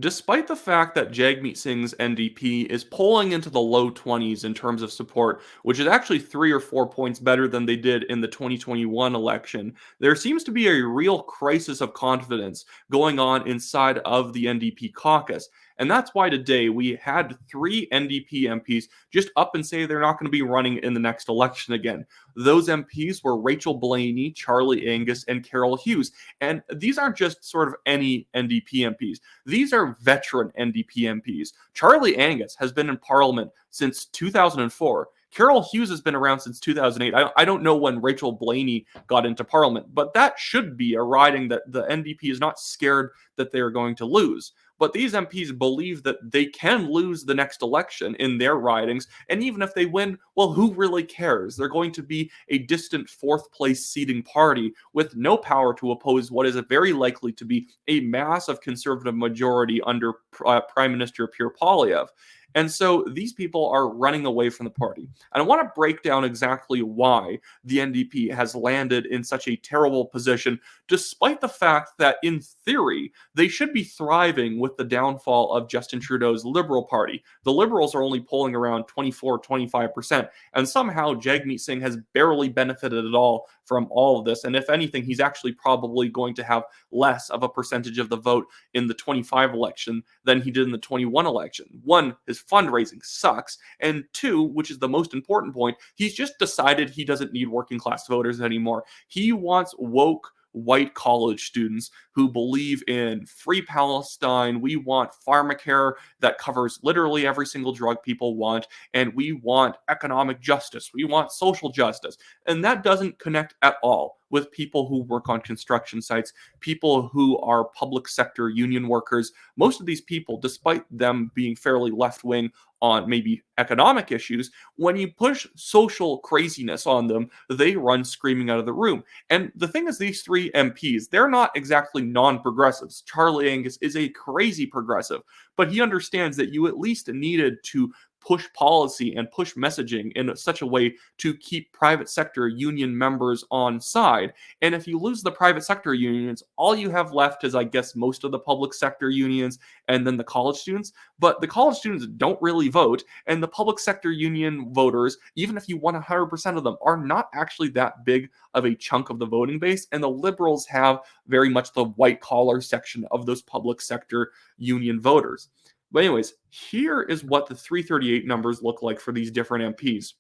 Despite the fact that Jagmeet Singh's NDP is polling into the low 20s in terms of support, which is actually 3 or 4 points better than they did in the 2021 election, there seems to be a real crisis of confidence going on inside of the NDP caucus. And that's why today we had 3 NDP MPs just up and say they're not going to be running in the next election again. Those MPs were Rachel Blaney, Charlie Angus, and Carol Hughes. And these aren't just sort of any NDP MPs. These are veteran NDP MPs. Charlie Angus has been in Parliament since 2004. Carol Hughes has been around since 2008. I don't know when Rachel Blaney got into Parliament, but that should be a riding that the NDP is not scared that they're going to lose. But these MPs believe that they can lose the next election in their ridings, and even if they win, well, who really cares? They're going to be a distant fourth place seating party with no power to oppose what is very likely to be a massive conservative majority under Prime Minister Pierre Poilievre. And so these people are running away from the party. And I want to break down exactly why the NDP has landed in such a terrible position, despite the fact that, in theory, they should be thriving with the downfall of Justin Trudeau's Liberal Party. The Liberals are only polling around 24-25%, and somehow Jagmeet Singh has barely benefited at all from all of this. And if anything, he's actually probably going to have less of a percentage of the vote in the 25 election than he did in the 21 election. One, his fundraising sucks, and two, which is the most important point, he's just decided he doesn't need working class voters anymore. He wants woke white college students who believe in free Palestine. We want pharmacare that covers literally every single drug people want, and we want economic justice. We want social justice. And that doesn't connect at all with people who work on construction sites, people who are public sector union workers. Most of these people, despite them being fairly left-wing on maybe economic issues, when you push social craziness on them, they run screaming out of the room. And the thing is, these 3 MPs, they're not exactly non-progressives. Charlie Angus is a crazy progressive, but he understands that you at least needed to push policy and push messaging in such a way to keep private sector union members on side. And if you lose the private sector unions, all you have left is, I guess, most of the public sector unions and then the college students. But the college students don't really vote, and the public sector union voters, even if you won 100% of them, are not actually that big of a chunk of the voting base. And the Liberals have very much the white collar section of those public sector union voters. But anyways, here is what the 338 numbers look like for these different MPs.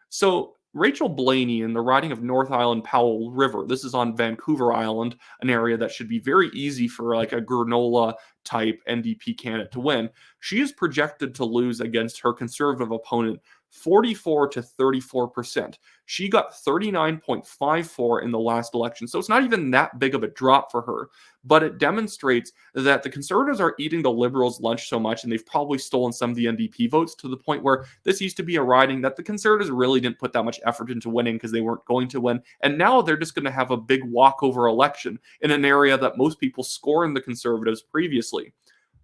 So Rachel Blaney in the riding of North Island Powell River, this is on Vancouver Island, an area that should be very easy for like a granola type NDP candidate to win. She is projected to lose against her conservative opponent 44-34%. She got 39.54 in the last election. So it's not even that big of a drop for her. But it demonstrates that the Conservatives are eating the Liberals' lunch so much, and they've probably stolen some of the NDP votes to the point where this used to be a riding that the Conservatives really didn't put that much effort into winning because they weren't going to win. And now they're just going to have a big walkover election in an area that most people scorned the Conservatives previously.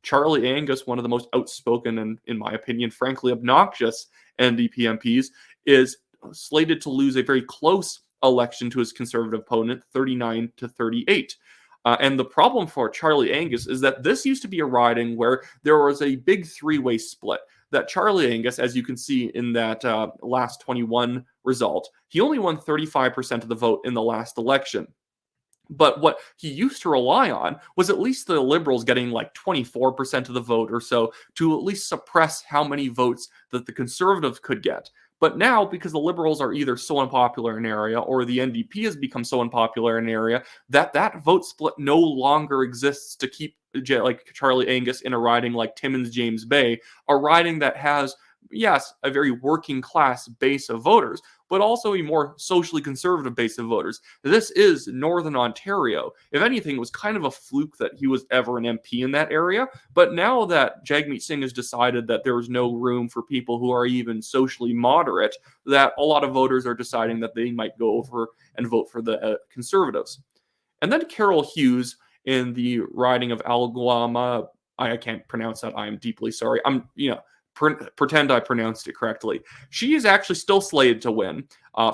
Charlie Angus, one of the most outspoken and, in my opinion, frankly obnoxious NDP MPs, is slated to lose a very close election to his Conservative opponent, 39-38. And the problem for Charlie Angus is that this used to be a riding where there was a big three-way split. That Charlie Angus, as you can see in that last 21 result, he only won 35% of the vote in the last election. But what he used to rely on was at least the Liberals getting like 24% of the vote or so to at least suppress how many votes that the Conservatives could get. But now, because the Liberals are either so unpopular in an area or the NDP has become so unpopular in an area, that vote split no longer exists to keep like Charlie Angus in a riding like Timmins James Bay, a riding that has, yes, a very working class base of voters, but also a more socially conservative base of voters. This is Northern Ontario. If anything, it was kind of a fluke that he was ever an MP in that area. But now that Jagmeet Singh has decided that there is no room for people who are even socially moderate, that a lot of voters are deciding that they might go over and vote for the Conservatives. And then Carol Hughes in the riding of Alguama, I can't pronounce that. I am deeply sorry. pretend I pronounced it correctly. She is actually still slated to win,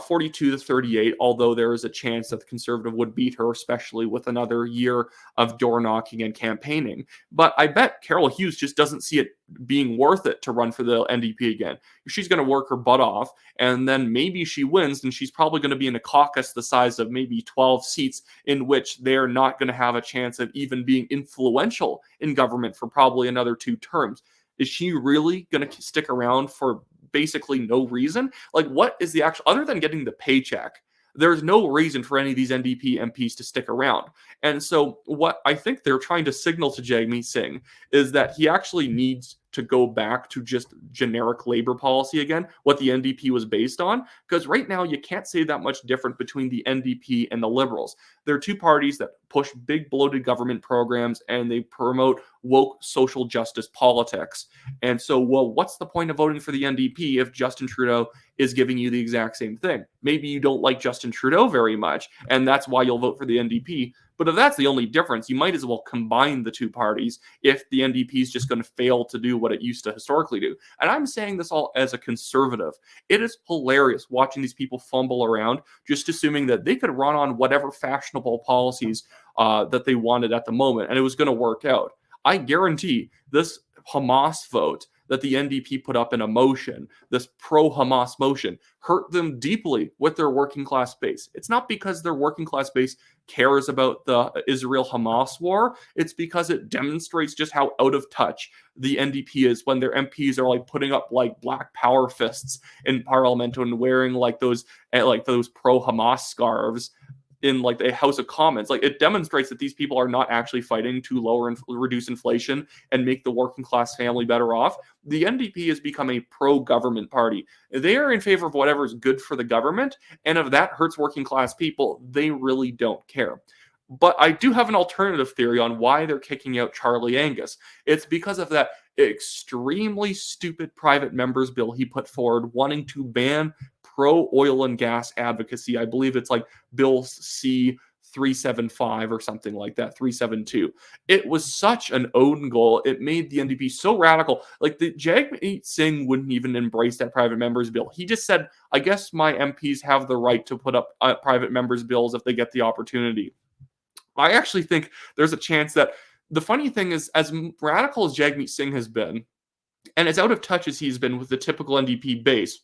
42 to 38, although there is a chance that the Conservative would beat her, especially with another year of door knocking and campaigning. But I bet Carol Hughes just doesn't see it being worth it to run for the NDP again. She's going to work her butt off, and then maybe she wins, and she's probably going to be in a caucus the size of maybe 12 seats, in which they're not going to have a chance of even being influential in government for probably another 2 terms. Is she really going to stick around for basically no reason? Like, what is the actual, other than getting the paycheck, there's no reason for any of these NDP MPs to stick around. And so, what I think they're trying to signal to Jagmeet Singh is that he actually needs to go back to just generic labor policy again, what the NDP was based on. Because right now, you can't say that much different between the NDP and the Liberals. They're 2 parties that push big, bloated government programs, and they promote woke social justice politics. And so, well, what's the point of voting for the NDP if Justin Trudeau is giving you the exact same thing? Maybe you don't like Justin Trudeau very much, and that's why you'll vote for the NDP. But if that's the only difference, you might as well combine the 2 parties if the NDP is just going to fail to do what it used to historically do. And I'm saying this all as a conservative. It is hilarious watching these people fumble around, just assuming that they could run on whatever fashionable policies that they wanted at the moment, and it was going to work out. I guarantee this Hamas vote that the NDP put up in a motion, this pro-Hamas motion, hurt them deeply with their working class base. It's not because their working class base cares about the Israel-Hamas war. It's because it demonstrates just how out of touch the NDP is when their MPs are like putting up like black power fists in Parliament and wearing like those pro-Hamas scarves in like the House of Commons. Like, it demonstrates that these people are not actually fighting to lower and reduce inflation and make the working class family better off. The NDP has become a pro-government party. They are in favor of whatever is good for the government, and if that hurts working class people, they really don't care. But I do have an alternative theory on why they're kicking out Charlie Angus. It's because of that extremely stupid private members bill he put forward wanting to ban pro-oil and gas advocacy. I believe it's like Bill C 375 or something like that, 372. It was such an own goal. It made the NDP so radical. Like, the Jagmeet Singh wouldn't even embrace that private members bill. He just said, I guess my MPs have the right to put up private members bills if they get the opportunity. I actually think there's a chance that the funny thing is, as radical as Jagmeet Singh has been, and as out of touch as he's been with the typical NDP base,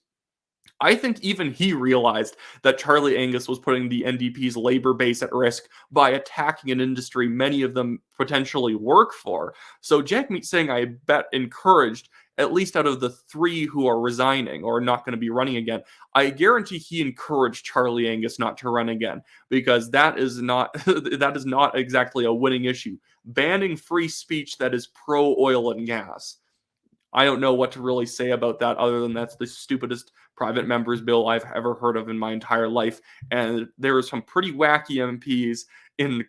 I think even he realized that Charlie Angus was putting the NDP's labor base at risk by attacking an industry many of them potentially work for. So Jagmeet Singh, I bet, encouraged, at least out of the 3 who are resigning or not going to be running again, I guarantee he encouraged Charlie Angus not to run again, because that is not that is not exactly a winning issue. Banning free speech that is pro-oil and gas. I don't know what to really say about that other than that's the stupidest private members bill I've ever heard of in my entire life. And there are some pretty wacky MPs in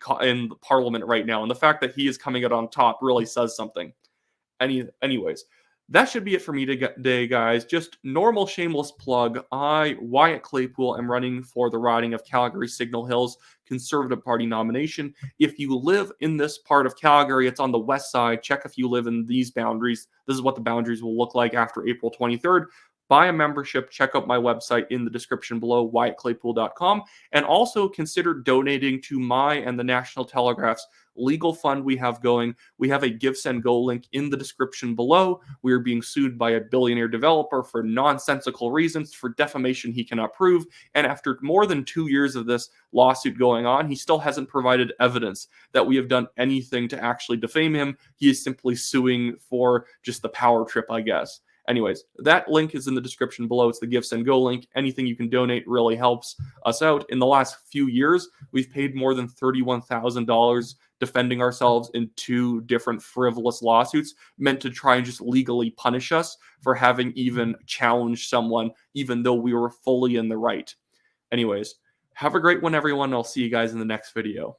Parliament right now. And the fact that he is coming out on top really says something. Anyways, that should be it for me today, guys. Just normal shameless plug. I, Wyatt Claypool, am running for the riding of Calgary Signal Hills Conservative Party nomination. If you live in this part of Calgary, it's on the west side. Check if you live in these boundaries. This is what the boundaries will look like after April 23rd. Buy a membership. Check out my website in the description below, wyattclaypool.com. And also consider donating to my and the National Telegraph's legal fund we have going. We have a Give, Send, Go link in the description below. We are being sued by a billionaire developer for nonsensical reasons, for defamation he cannot prove. And after more than 2 years of this lawsuit going on, he still hasn't provided evidence that we have done anything to actually defame him. He is simply suing for just the power trip, I guess. Anyways, that link is in the description below. It's the Give, Send, Go link. Anything you can donate really helps us out. In the last few years, we've paid more than $31,000 defending ourselves in 2 different frivolous lawsuits meant to try and just legally punish us for having even challenged someone, even though we were fully in the right. Anyways, have a great one, everyone. I'll see you guys in the next video.